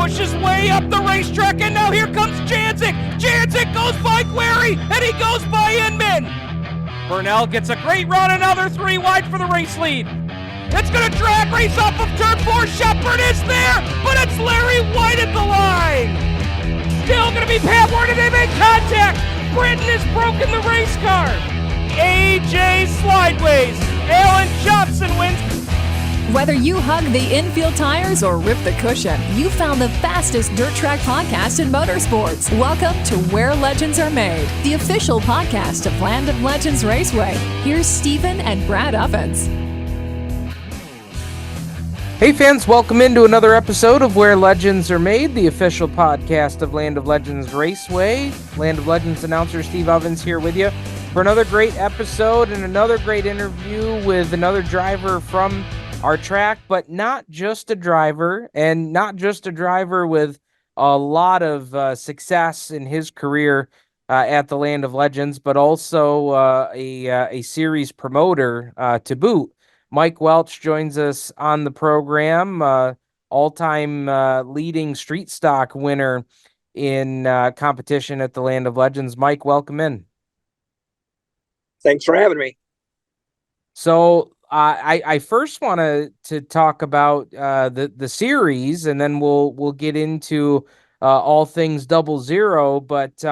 pushes way up the racetrack, and now here comes Janzik. Janzik goes by Query, and he goes by Inman. Burnell gets a great run, another 3 wide for the race lead. It's going to drag race off of turn 4. Shepard is there, but it's Larry White at the line. Still going to be Pat Ward, and they make contact. Britton has broken the race car. AJ Slideways. Alan Johnson wins. Whether you hug the infield tires or rip the cushion, you found the fastest dirt track podcast in motorsports. Welcome to Where Legends Are Made, the official podcast of Land of Legends Raceway. Here's Stephen and Brad Ovens. Hey fans, welcome into another episode of Where Legends Are Made, the official podcast of Land of Legends Raceway. Land of Legends announcer Steve Ovens here with you for another great episode and another great interview with another driver from our track, but not just a driver, and not just a driver with a lot of success in his career at the Land of Legends, but also a series promoter to boot. Mike Welch joins us on the program, all-time leading street stock winner in competition at the Land of Legends. Mike, welcome in. Thanks for having me. So I first want to talk about the series, and then we'll get into all things 00. But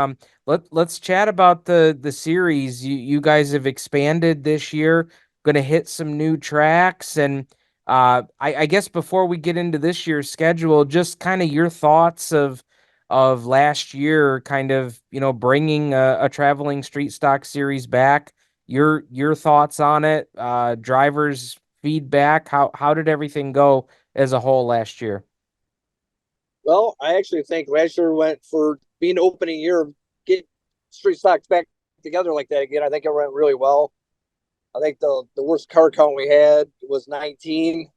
let's chat about the series. You guys have expanded this year. Going to hit some new tracks, and I guess before we get into this year's schedule, just kind of your thoughts of last year, kind of bringing a traveling street stock series back. Your thoughts on it, drivers' feedback. How did everything go as a whole last year? Well, I actually think last year went, for being opening year, get street stocks back together like that again. I think it went really well. I think the worst car count we had was 19,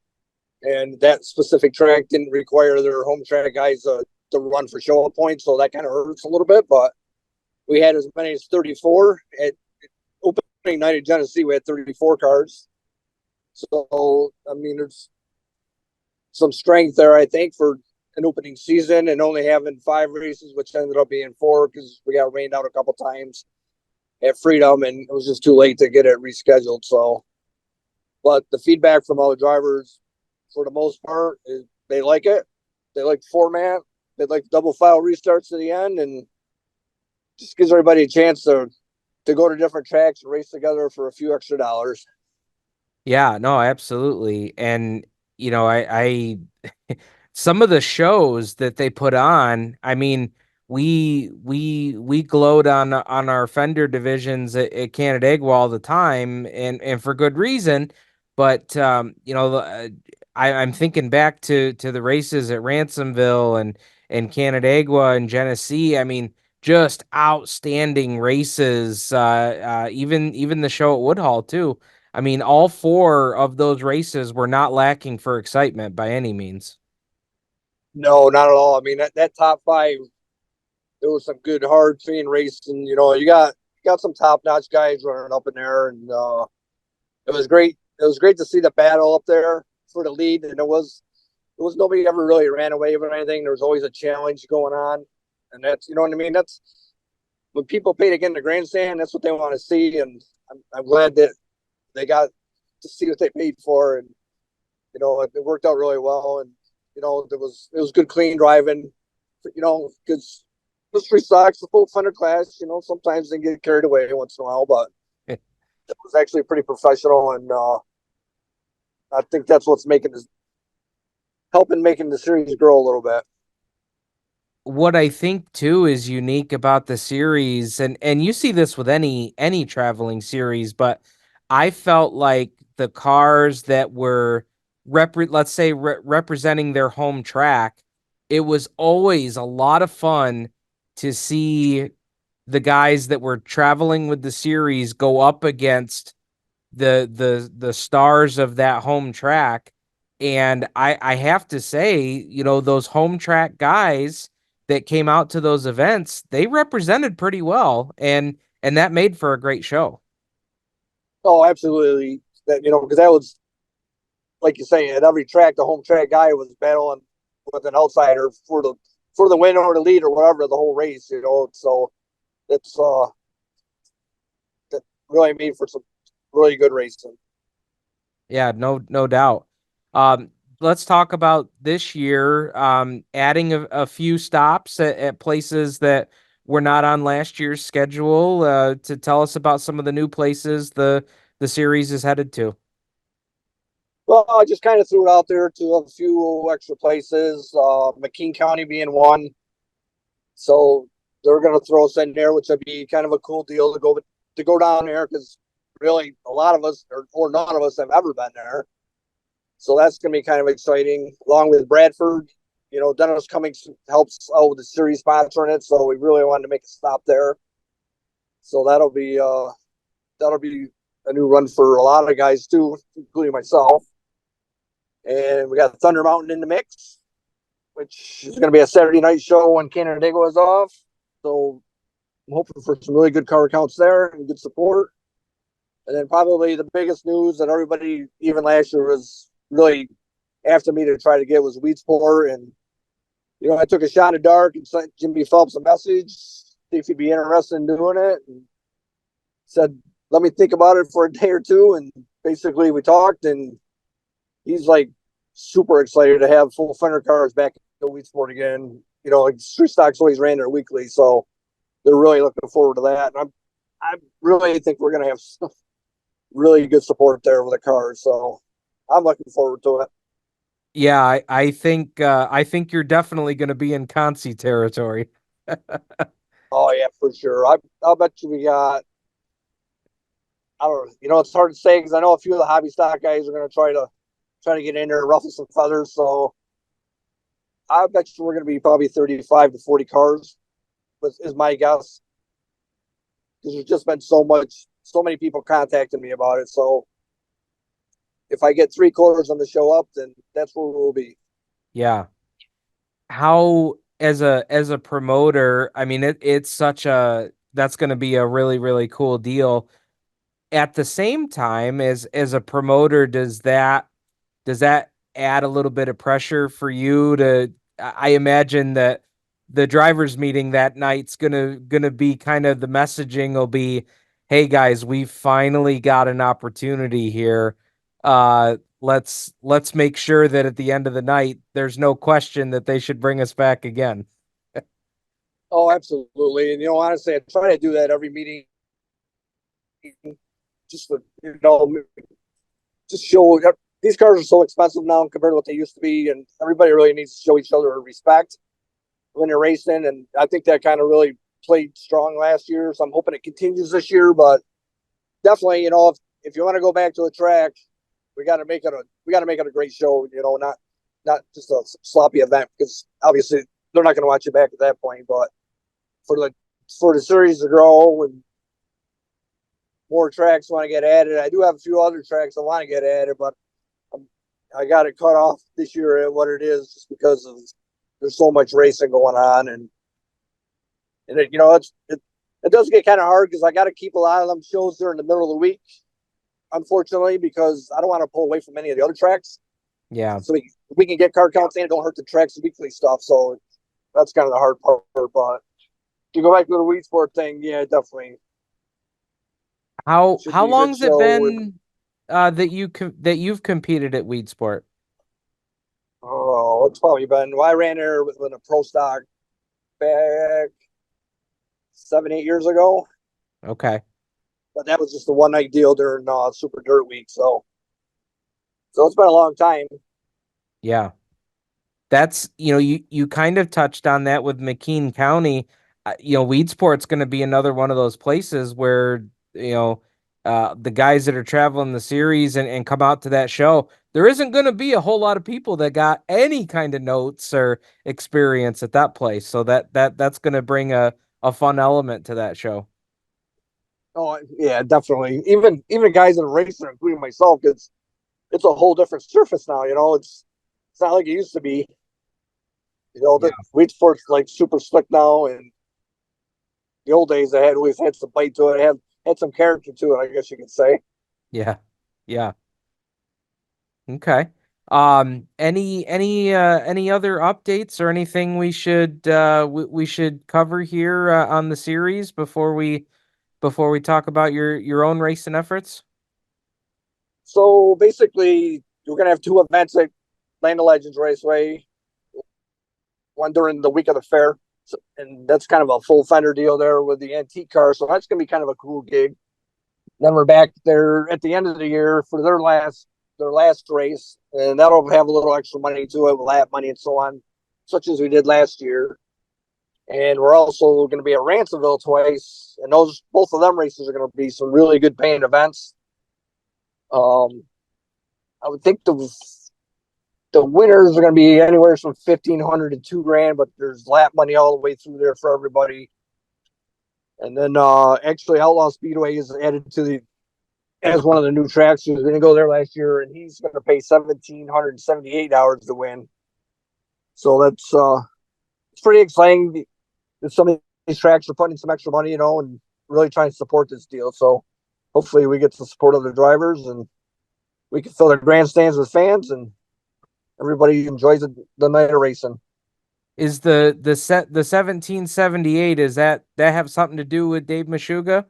and that specific track didn't require their home track guys to run for show-up points, so that kind of hurts a little bit. But we had as many as 34 at opening night in Genesee. We had 34 cars, so I mean, there's some strength there, I think, for an opening season, and only having 5 races, which ended up being 4 because we got rained out a couple times at Freedom, and it was just too late to get it rescheduled. So, but the feedback from all the drivers, for the most part, is they like it. They like the format. They like double file restarts to the end, and just gives everybody a chance to go to different tracks and race together for a few extra dollars. Yeah, no, absolutely. And I some of the shows that they put on, I mean, we gloat on our fender divisions at Canandaigua all the time, and for good reason. But I'm thinking back to the races at Ransomville and Canandaigua and Genesee. I mean, just outstanding races. Even the show at Woodhall too. I mean, all 4 of those races were not lacking for excitement by any means. No, not at all. I mean, that top 5. There was some good hard clean racing. You got some top notch guys running up in there, and it was great. It was great to see the battle up there for the lead, and it was nobody ever really ran away with anything. There was always a challenge going on, and that's what I mean. That's when people pay to get in the grandstand. That's what they want to see, and I'm glad that they got to see what they paid for, and it worked out really well, and it was good clean driving, because the street stocks, the full fender class, sometimes they get carried away once in a while, but it was actually pretty professional, and I think that's what's helping making the series grow a little bit. What I think too is unique about the series, and you see this with any traveling series, but I felt like the cars that were representing their home track, it was always a lot of fun to see the guys that were traveling with the series go up against the stars of that home track. And I have to say, those home track guys that came out to those events, they represented pretty well, and that made for a great show. Oh, absolutely. That because that was, like you say, at every track, the home track guy was battling with an outsider for the win or the lead or whatever the whole race. So it's that really made for some really good racing. Yeah, no doubt. Um, let's talk about this year, adding a few stops at places that were not on last year's schedule, to tell us about some of the new places the series is headed to. Well, I just kind of threw it out there to a few extra places, McKean County being one. So they're going to throw us in there, which would be kind of a cool deal to go down there because really a lot of us or none of us have ever been there. So that's going to be kind of exciting. Along with Bradford, Dennis Cummings helps out with the series sponsoring it, so we really wanted to make a stop there. So that'll be a new run for a lot of guys too, including myself. And we got Thunder Mountain in the mix, which is going to be a Saturday night show when Canandaigua is off. So I'm hoping for some really good car counts there and good support. And then probably the biggest news that everybody, even last year, was really after me to try to get was Weedsport. And, I took a shot at dark and sent Jimmy Phelps a message, see if he'd be interested in doing it. And said, let me think about it for a day or two. And basically we talked, and he's like super excited to have full fender cars back in Weedsport again. Like Street Stocks always ran there weekly. So they're really looking forward to that. And I really think we're going to have some really good support there with the cars. So I'm looking forward to it. Yeah, I think you're definitely going to be in Concy territory. Oh yeah, for sure. I'll bet you we got. I don't know. It's hard to say because I know a few of the hobby stock guys are going to try to get in there and ruffle some feathers. So I bet you we're going to be probably 35 to 40 cars, is my guess. Because there's just been so many people contacting me about it. So if I get 3/4 of them to show up, then that's where we'll be. Yeah. How as a promoter, I mean it's that's going to be a really really cool deal. At the same time, as a promoter, does that add a little bit of pressure for you to? I imagine that the drivers meeting that night's gonna be kind of the messaging will be, hey guys, we finally got an opportunity here. Let's make sure that at the end of the night there's no question that they should bring us back again. Oh, absolutely. And honestly, I try to do that every meeting, just to just show these cars are so expensive now compared to what they used to be, and everybody really needs to show each other respect when you're racing. And I think that kind of really played strong last year, so I'm hoping it continues this year. But definitely, if you want to go back to a track, we got to make it a great show. Not just a sloppy event, because obviously they're not going to watch you back at that point. But for the series to grow and more tracks want to get added, I do have a few other tracks I want to get added, but I got it cut off this year at what it is, just because there's so much racing going on, and it does get kind of hard because I got to keep a lot of them shows during the middle of the week, unfortunately, because I don't want to pull away from any of the other tracks. Yeah. So we can get car counts and it don't hurt the tracks weekly stuff. So that's kind of the hard part. But to go back to the Weedsport thing, yeah, definitely. How Should be a good long's it show. been that you've competed at Weedsport? Oh, it's probably been. Well, I ran there with a pro stock back 7-8 years ago, Okay. but that was just a one night deal during Super Dirt Week. So it's been a long time. Yeah. That's, you kind of touched on that with McKean County. Weedsport's going to be another one of those places where, the guys that are traveling the series and come out to that show, there isn't going to be a whole lot of people that got any kind of notes or experience at that place. So that's going to bring a fun element to that show. Oh yeah, definitely. Even guys that are racing, including myself, it's a whole different surface now. It's not like it used to be. The Weedsport's like super slick now, and the old days they had always had some bite to it, had some character to it, I guess you could say. Yeah. Yeah. Okay. Any other updates or anything we should cover here on the series before we talk about your own racing efforts? So basically, we're gonna have two events at Land of Legends Raceway. One during the week of the fair, and that's kind of a full fender deal there with the antique car. So that's gonna be kind of a cool gig. Then we're back there at the end of the year for their last race, and that'll have a little extra money to it, lap money and so on, such as we did last year. And we're also going to be at Ransomville twice, and those both of them races are going to be some really good paying events. I would think the winners are going to be anywhere from 1,500 to $2,000, but there's lap money all the way through there for everybody. And then actually Outlaw Speedway is added to the as one of the new tracks. He was going to go there last year, and he's going to pay $1,778 to win. So that's it's pretty exciting. Some of these tracks are putting some extra money, and really trying to support this deal. So hopefully we get the support of the drivers, and we can fill the grandstands with fans, and everybody enjoys the night of racing. Is the 1778, is that have something to do with Dave Meshuggah?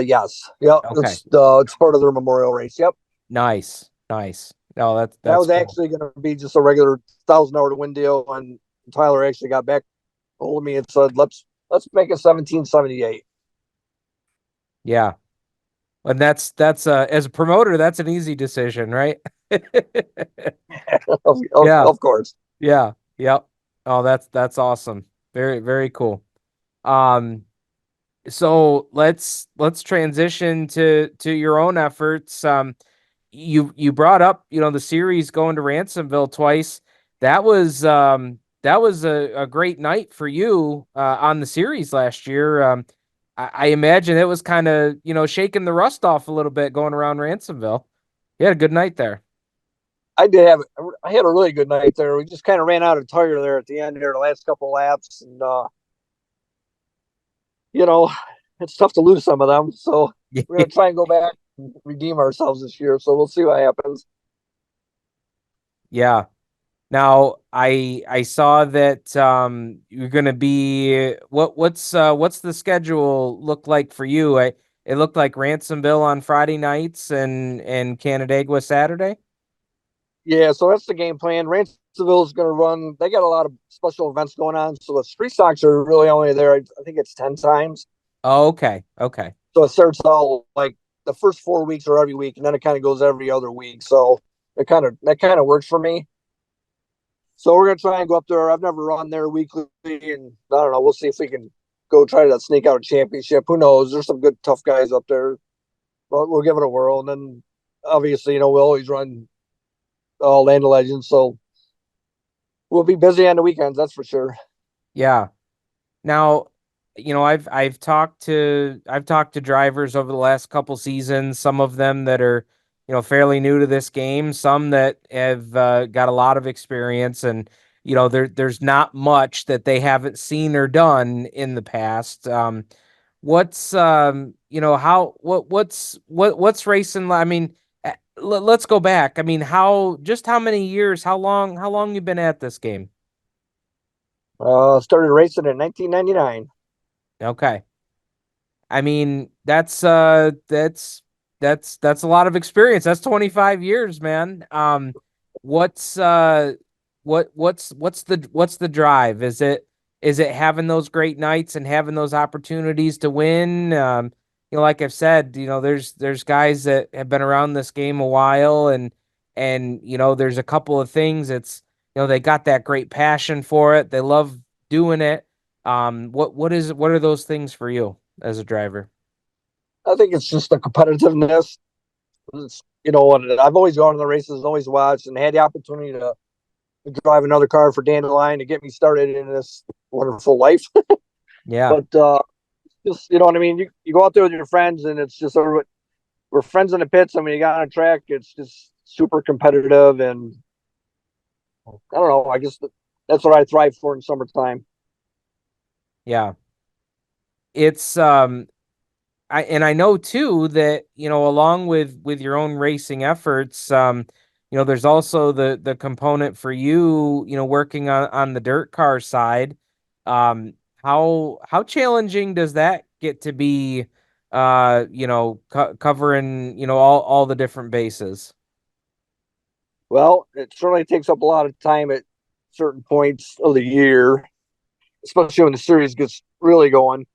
Yes, yep. Okay. It's part of their memorial race. Yep. Nice. No, that's that was cool. actually going to be just a regular $1,000 to win deal, and Tyler actually got back hold of me and said, "Let's make it 1778." Yeah, and that's as a promoter, that's an easy decision, right? Of course. Yeah. Yep. Oh, that's awesome. Very, very cool. So let's transition to your own efforts. You brought up, the series going to Ransomville twice. That was a great night for you on the series last year. I imagine it was kind of, shaking the rust off a little bit going around Ransomville. You had a good night there. I had a really good night there. We just kind of ran out of tire there at the end there, the last couple laps, and it's tough to lose some of them. So we're gonna try and go back and redeem ourselves this year. So we'll see what happens. Yeah. Now I saw that you're gonna be what's the schedule look like for you? It looked like Ransomville on Friday nights and Canandaigua Saturday. Yeah, so that's the game plan. Ransomville is going to run. They got a lot of special events going on, so the street stocks are really only there. I think it's 10 times. Oh, okay. So it starts out like the first 4 weeks are every week, and then it kind of goes every other week. So that kind of works for me. So we're gonna try and go up there. I've never run there weekly, and I don't know. We'll see if we can go try to sneak out a championship. Who knows? There's some good tough guys up there, but we'll give it a whirl. And then obviously, we'll always run Land of Legends, so we'll be busy on the weekends. That's for sure. Yeah. Now, I've talked to drivers over the last couple seasons, some of them that are, fairly new to this game, some that have got a lot of experience, and there's not much that they haven't seen or done in the past. What's what's racing? I mean, let's go back. I mean, how many years? How long you been at this game? Started racing in 1999. Okay. I mean, that's a lot of experience. That's 25 years, man. What's the drive? Is it having those great nights and having those opportunities to win? Like I've said, there's guys that have been around this game a while, and there's a couple of things. It's, they got that great passion for it. They love doing it. What are those things for you as a driver? I think it's just the competitiveness. I've always gone to the races, always watched, and had the opportunity to drive another car for Dandelion to get me started in this wonderful life. Yeah. But just, what I mean? You go out there with your friends, and it's just we're friends in the pits. I mean, you got on a track, it's just super competitive, and I don't know. I guess that's what I thrive for in summertime. Yeah. It's I know too that, along with your own racing efforts, there's also the component for you, working on the dirt car side. How challenging does that get to be, covering, all the different bases? Well, it certainly takes up a lot of time at certain points of the year, especially when the series gets really going.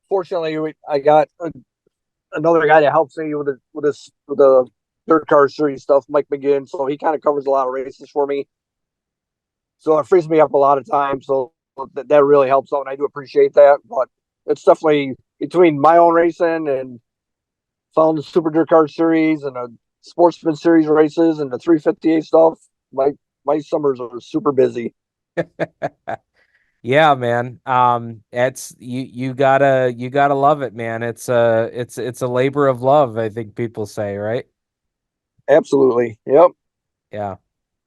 Fortunately, I got another guy that helps me with the dirt car series stuff, Mike McGinn. So he kind of covers a lot of races for me. So it frees me up a lot of time. So that really helps out, and I do appreciate that. But it's definitely between my own racing and following the Super Dirt Car Series and the Sportsman Series races and the 358 stuff. My summers are super busy. Yeah, man. It's you gotta love it, man. It's a labor of love, I think people say, right? Absolutely. Yep. Yeah.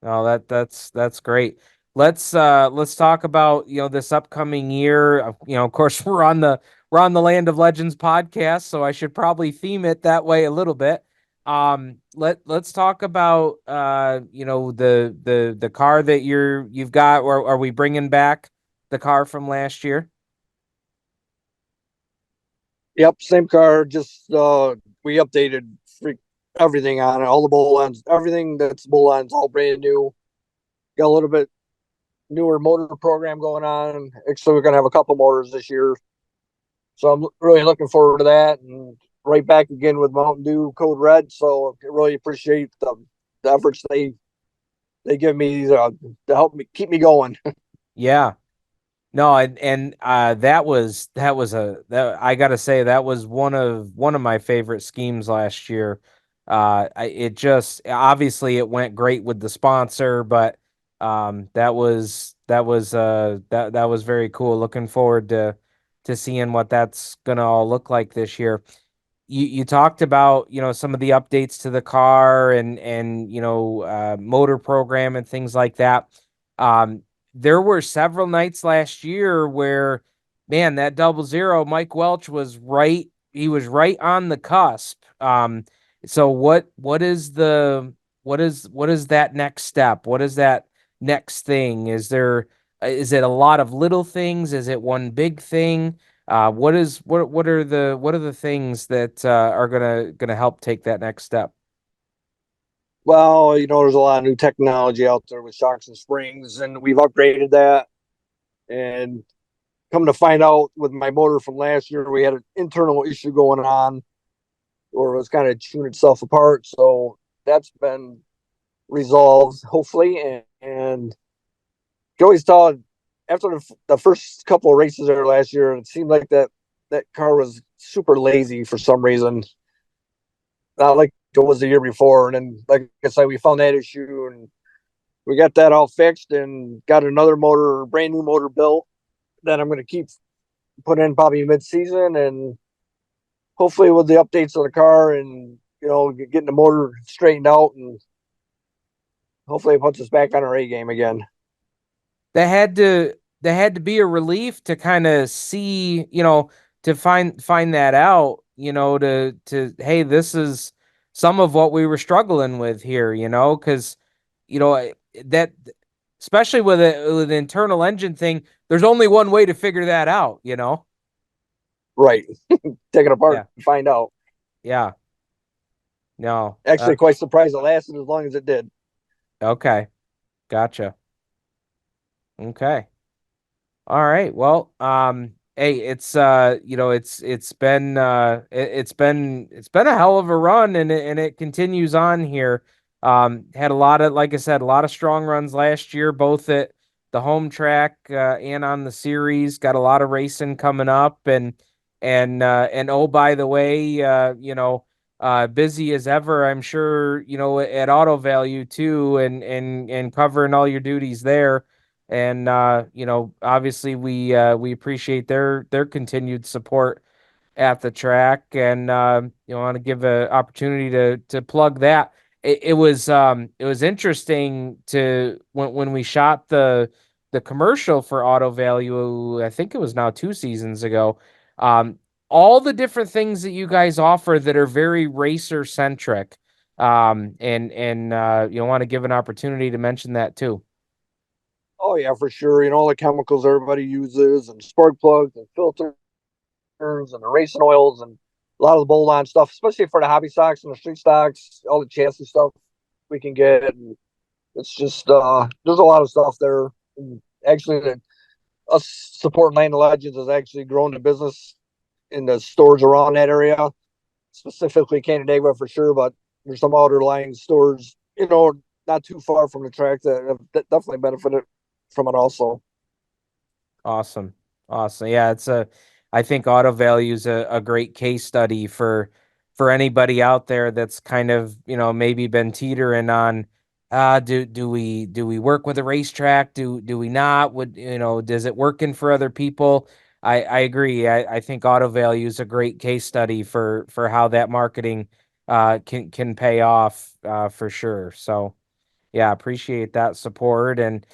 Oh, that's great. Let's talk about, this upcoming year. Of course, we're on the Land of Legends podcast, so I should probably theme it that way a little bit. Let's talk about the car that you've got, or are we bringing back the car from last year? Yep. Same car. Just we updated everything on it, all the bowl ends, everything that's bowl ends, all brand new. Got a little bit newer motor program going on. Actually, we're gonna have a couple motors this year, so I'm really looking forward to that. And right back again with Mountain Dew Code Red. So I really appreciate the efforts they give me to help me keep me going. Yeah. No, and that I gotta say that was one of my favorite schemes last year. It just obviously it went great with the sponsor, but that was very cool. Looking forward to seeing what that's gonna all look like this year. You talked about, some of the updates to the car and motor program and things like that. Um, there were several nights last year where, man, that 00, Mike Welch was right. He was right on the cusp. So what is that next step? What is that next thing? Is it a lot of little things? Is it one big thing? What are the things that are gonna help take that next step? Well, there's a lot of new technology out there with shocks and springs, and we've upgraded that. And come to find out, with my motor from last year, we had an internal issue going on, or it was kind of chewing itself apart. So that's been resolved, hopefully. And Joey saw after the first couple of races there last year, it seemed like that car was super lazy for some reason, not like it was the year before. And then, like I said, we found that issue and we got that all fixed and got another motor, brand new motor built that I'm going to keep putting in probably mid-season, and hopefully with the updates of the car and getting the motor straightened out, and hopefully it puts us back on our A game again. That had to that had to be a relief to kind of see, to find that out, to hey, this is some of what we were struggling with here, because that especially with an internal engine thing, there's only one way to figure that out. Right. Take it apart Yeah. and find out. Yeah. No. Actually, quite surprised it lasted as long as it did. Okay. Gotcha. Okay. All right. Well, hey, it's been a hell of a run, and it continues on here. Had a lot of, like I said, a lot of strong runs last year, both at the home track and on the series. Got a lot of racing coming up, and oh, by the way, busy as ever, I'm sure, at Auto Value too, and covering all your duties there. And obviously we appreciate their continued support at the track, and want to give an opportunity to plug that. It was interesting to when we shot the commercial for Auto Value. I think it was now 2 seasons ago. Um, all the different things that you guys offer that are very racer centric. And you want to give an opportunity to mention that too. Oh yeah, for sure. All the chemicals everybody uses, and spark plugs and filters and the racing oils and a lot of the bolt-on stuff, especially for the hobby stocks and the street stocks, all the chassis stuff we can get. And it's just there's a lot of stuff there. And actually, us supporting Land of Legends has actually grown the business in the stores around that area, specifically Canandaigua for sure. But there's some outer lying stores, not too far from the track that have definitely benefited from it also. Awesome. Yeah, I think Auto Value is a great case study for anybody out there that's kind of, maybe been teetering on, do we work with a racetrack? Do we not? Does it working for other people? I agree. I think Auto Value is a great case study for how that marketing can pay off for sure. So yeah, appreciate that support. And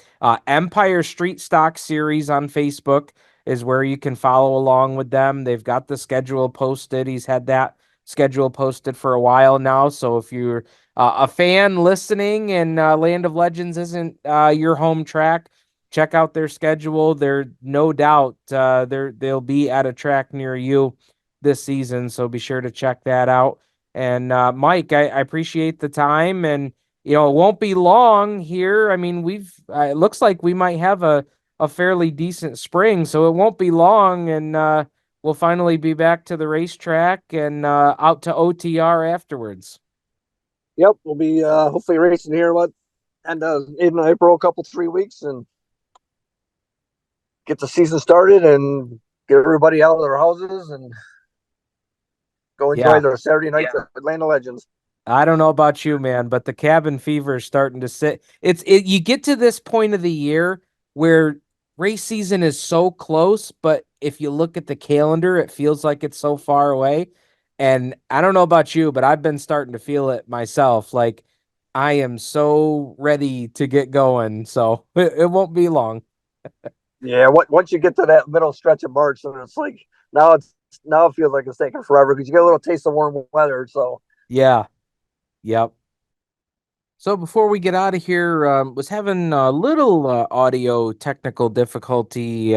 Empire Street Stock Series on Facebook is where you can follow along with them. They've got the schedule posted. He's had that schedule posted for a while now. So if you're a fan listening and Land of Legends isn't your home track, check out their schedule. They're no doubt they'll be at a track near you this season. So be sure to check that out. And Mike, I appreciate the time, and it won't be long here. I mean, it looks like we might have a fairly decent spring, so it won't be long, and we'll finally be back to the racetrack and out to OTR afterwards. Yep, we'll be hopefully racing here in April, a couple 3 weeks, and get the season started and get everybody out of their houses and go enjoy their Saturday nights at Land of Legends. I don't know about you, man, but the cabin fever is starting to sit. You get to this point of the year where race season is so close, but if you look at the calendar, it feels like it's so far away. And I don't know about you, but I've been starting to feel it myself. Like I am so ready to get going. So it won't be long. Yeah, once you get to that middle stretch of March, and it's like now it feels like it's taking forever because you get a little taste of warm weather. So yeah. Yep. So before we get out of here, was having a little audio technical difficulty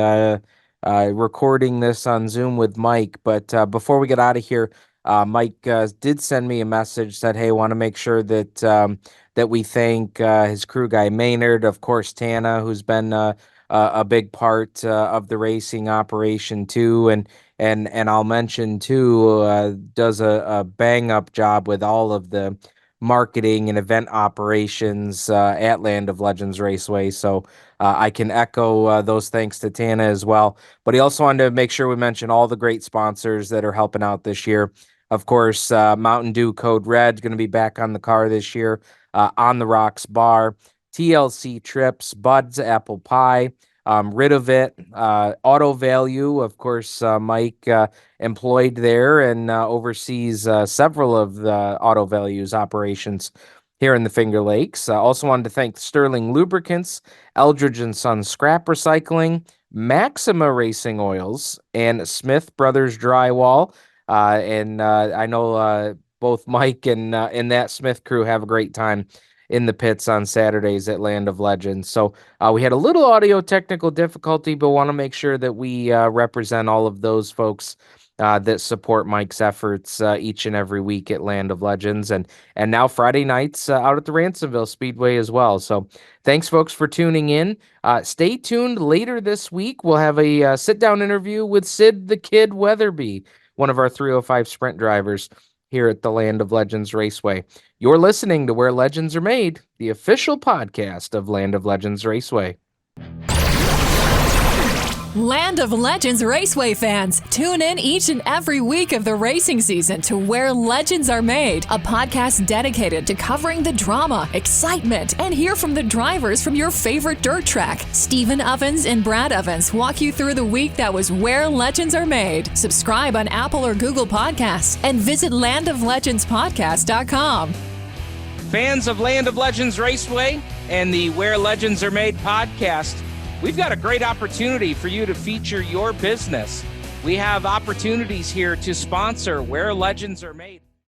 recording this on Zoom with Mike. But before we get out of here, Mike did send me a message, said, "Hey, want to make sure that that we thank his crew guy Maynard, of course, Tana, who's been a big part of the racing operation too, and I'll mention too, does a bang up job with all of the marketing and event operations at Land of Legends Raceway. So I can echo those thanks to Tana as well. But he also wanted to make sure we mention all the great sponsors that are helping out this year. Of course, Mountain Dew Code Red going to be back on the car this year. On the Rocks Bar, TLC Trips, Bud's Apple Pie, Rid of It, Auto Value. Of course, Mike employed there and oversees several of the Auto Value's operations here in the Finger Lakes. Also wanted to thank Sterling Lubricants, Eldridge & Sons Scrap Recycling, Maxima Racing Oils, and Smith Brothers Drywall. And I know both Mike and that Smith crew have a great time in the pits on Saturdays at Land of Legends. So we had a little audio technical difficulty, but want to make sure that we represent all of those folks that support Mike's efforts each and every week at Land of Legends, and now Friday nights out at the Ransomville Speedway as well. So thanks, folks, for tuning in. Stay tuned later this week. We'll have a sit-down interview with Sid the Kid Weatherby, one of our 305 sprint drivers here at the Land of Legends Raceway. You're listening to Where Legends Are Made, the official podcast of Land of Legends Raceway. Land of Legends Raceway fans, tune in each and every week of the racing season to Where Legends Are Made, a podcast dedicated to covering the drama, excitement, and hear from the drivers from your favorite dirt track. Stephen Ovens and Brad Ovens walk you through the week that was Where Legends Are Made. Subscribe on Apple or Google Podcasts and visit landoflegendspodcast.com. Fans of Land of Legends Raceway and the Where Legends Are Made podcast, we've got a great opportunity for you to feature your business. We have opportunities here to sponsor Where Legends Are Made.